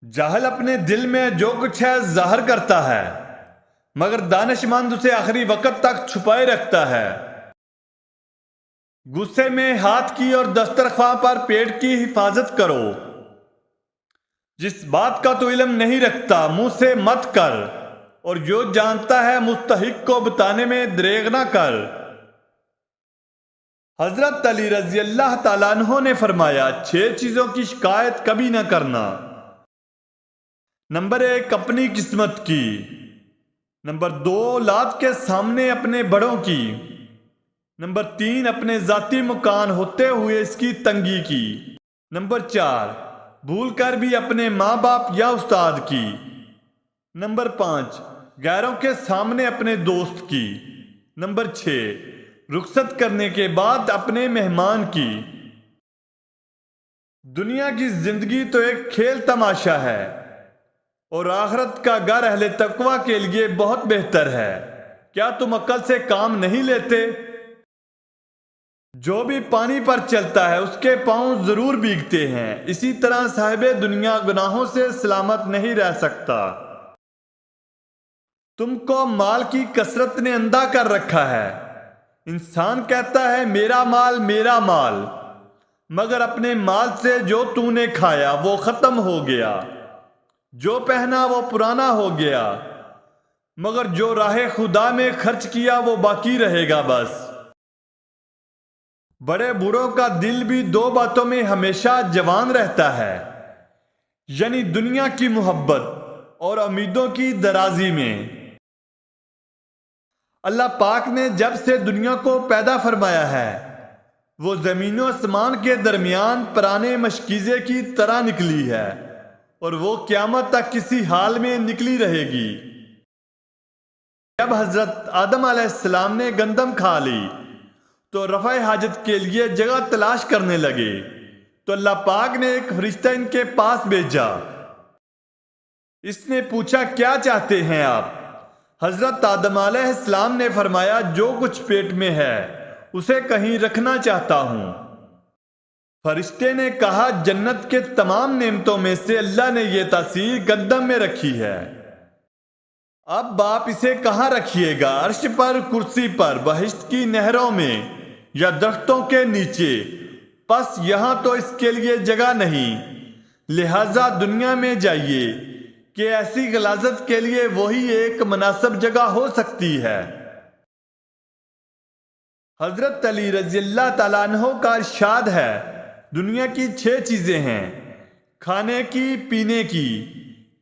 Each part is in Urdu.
جاہل اپنے دل میں جو کچھ ہے ظاہر کرتا ہے، مگر دانشمند اسے آخری وقت تک چھپائے رکھتا ہے۔ غصے میں ہاتھ کی اور دسترخواں پر پیٹ کی حفاظت کرو۔ جس بات کا تو علم نہیں رکھتا منہ سے مت کر، اور جو جانتا ہے مستحق کو بتانے میں دریغ نہ کر۔ حضرت علی رضی اللہ تعالیٰ عنہ نے فرمایا، 6 چیزوں کی شکایت کبھی نہ کرنا۔ نمبر 1، اپنی قسمت کی۔ نمبر 2، اولاد کے سامنے اپنے بڑوں کی۔ نمبر 3، اپنے ذاتی مکان ہوتے ہوئے اس کی تنگی کی۔ نمبر 4، بھول کر بھی اپنے ماں باپ یا استاد کی۔ نمبر 5، غیروں کے سامنے اپنے دوست کی۔ نمبر 6، رخصت کرنے کے بعد اپنے مہمان کی۔ دنیا کی زندگی تو ایک کھیل تماشا ہے، اور آخرت کا گھر اہل تقوی کے لیے بہت بہتر ہے۔ کیا تم عقل سے کام نہیں لیتے؟ جو بھی پانی پر چلتا ہے اس کے پاؤں ضرور بھیگتے ہیں، اسی طرح صاحب دنیا گناہوں سے سلامت نہیں رہ سکتا۔ تم کو مال کی کثرت نے اندھا کر رکھا ہے۔ انسان کہتا ہے میرا مال میرا مال، مگر اپنے مال سے جو تو نے کھایا وہ ختم ہو گیا، جو پہنا وہ پرانا ہو گیا، مگر جو راہ خدا میں خرچ کیا وہ باقی رہے گا بس۔ بڑے بوڑھوں کا دل بھی 2 باتوں میں ہمیشہ جوان رہتا ہے، یعنی دنیا کی محبت اور امیدوں کی درازی میں۔ اللہ پاک نے جب سے دنیا کو پیدا فرمایا ہے، وہ زمین و آسمان کے درمیان پرانے مشکیزے کی طرح نکلی ہے، اور وہ قیامت تک کسی حال میں نکلی رہے گی۔ جب حضرت آدم علیہ السلام نے گندم کھا لی تو رفع حاجت کے لیے جگہ تلاش کرنے لگے، تو اللہ پاک نے ایک فرشتہ ان کے پاس بھیجا۔ اس نے پوچھا، کیا چاہتے ہیں آپ؟ حضرت آدم علیہ السلام نے فرمایا، جو کچھ پیٹ میں ہے اسے کہیں رکھنا چاہتا ہوں۔ فرشتے نے کہا، جنت کے تمام نعمتوں میں سے اللہ نے یہ تاثیر گندم میں رکھی ہے، اب آپ اسے کہاں رکھیے گا؟ عرش پر، کرسی پر، بہشت کی نہروں میں، یا درختوں کے نیچے؟ پس یہاں تو اس کے لیے جگہ نہیں، لہذا دنیا میں جائیے کہ ایسی غلاظت کے لیے وہی ایک مناسب جگہ ہو سکتی ہے۔ حضرت علی رضی اللہ تعالیٰ عنہ کا ارشاد ہے، دنیا کی 6 چیزیں ہیں: کھانے کی، پینے کی،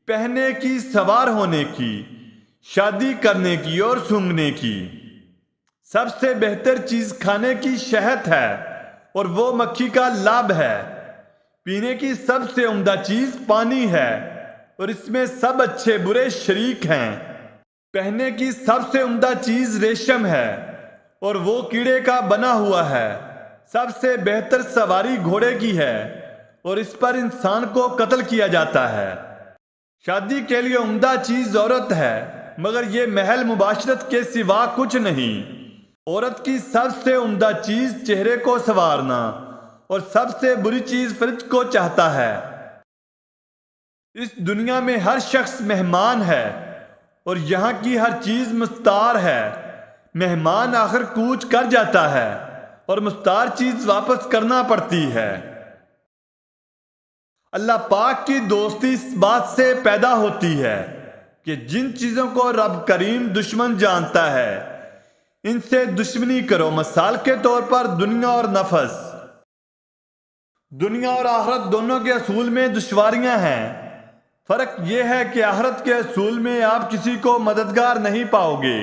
پہننے کی، سوار ہونے کی، شادی کرنے کی اور سونگھنے کی۔ سب سے بہتر چیز کھانے کی شہد ہے، اور وہ مکھی کا لعاب ہے۔ پینے کی سب سے عمدہ چیز پانی ہے، اور اس میں سب اچھے برے شریک ہیں۔ پہننے کی سب سے عمدہ چیز ریشم ہے، اور وہ کیڑے کا بنا ہوا ہے۔ سب سے بہتر سواری گھوڑے کی ہے، اور اس پر انسان کو قتل کیا جاتا ہے۔ شادی کے لیے عمدہ چیز عورت ہے، مگر یہ محل مباشرت کے سوا کچھ نہیں۔ عورت کی سب سے عمدہ چیز چہرے کو سنوارنا، اور سب سے بری چیز فرج کو چاہتا ہے۔ اس دنیا میں ہر شخص مہمان ہے، اور یہاں کی ہر چیز مستعار ہے۔ مہمان آخر کوچ کر جاتا ہے، اور مستعار چیز واپس کرنا پڑتی ہے۔ اللہ پاک کی دوستی اس بات سے پیدا ہوتی ہے کہ جن چیزوں کو رب کریم دشمن جانتا ہے ان سے دشمنی کرو۔ مثال کے طور پر دنیا اور نفس۔ دنیا اور آخرت دونوں کے اصول میں دشواریاں ہیں۔ فرق یہ ہے کہ آخرت کے اصول میں آپ کسی کو مددگار نہیں پاؤ گے،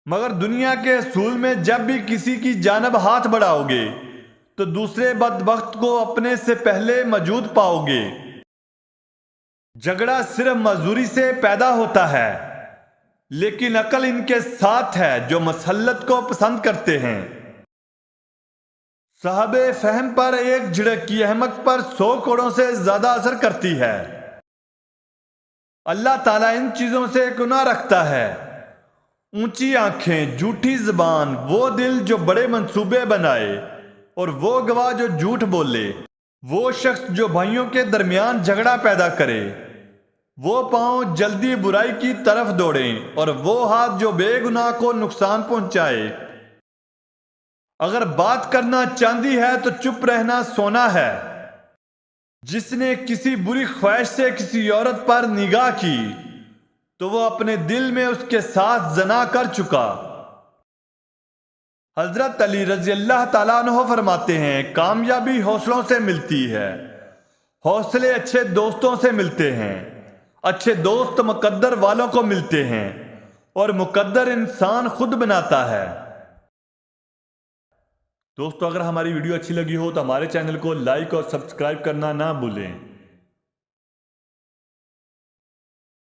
مگر دنیا کے اصول میں جب بھی کسی کی جانب ہاتھ بڑھاؤ گے تو دوسرے بدبخت کو اپنے سے پہلے موجود پاؤ گے۔ جھگڑا صرف معذوری سے پیدا ہوتا ہے، لیکن عقل ان کے ساتھ ہے جو مسلط کو پسند کرتے ہیں۔ صاحب فہم پر ایک جھڑک کی احمق پر 100 کوڑوں سے زیادہ اثر کرتی ہے۔ اللہ تعالیٰ ان چیزوں سے گناہ رکھتا ہے: اونچی آنکھیں، جھوٹی زبان، وہ دل جو بڑے منصوبے بنائے، اور وہ گواہ جو جھوٹ بولے۔ وہ شخص جو بھائیوں کے درمیان جھگڑا پیدا کرے، وہ پاؤں جلدی برائی کی طرف دوڑیں، اور وہ ہاتھ جو بے گناہ کو نقصان پہنچائے۔ اگر بات کرنا چاندی ہے تو چپ رہنا سونا ہے۔ جس نے کسی بری خواہش سے کسی عورت پر نگاہ کی تو وہ اپنے دل میں اس کے ساتھ زنا کر چکا۔ حضرت علی رضی اللہ تعالیٰ عنہ فرماتے ہیں، کامیابی حوصلوں سے ملتی ہے، حوصلے اچھے دوستوں سے ملتے ہیں، اچھے دوست مقدر والوں کو ملتے ہیں، اور مقدر انسان خود بناتا ہے۔ دوستو، اگر ہماری ویڈیو اچھی لگی ہو تو ہمارے چینل کو لائک اور سبسکرائب کرنا نہ بھولیں۔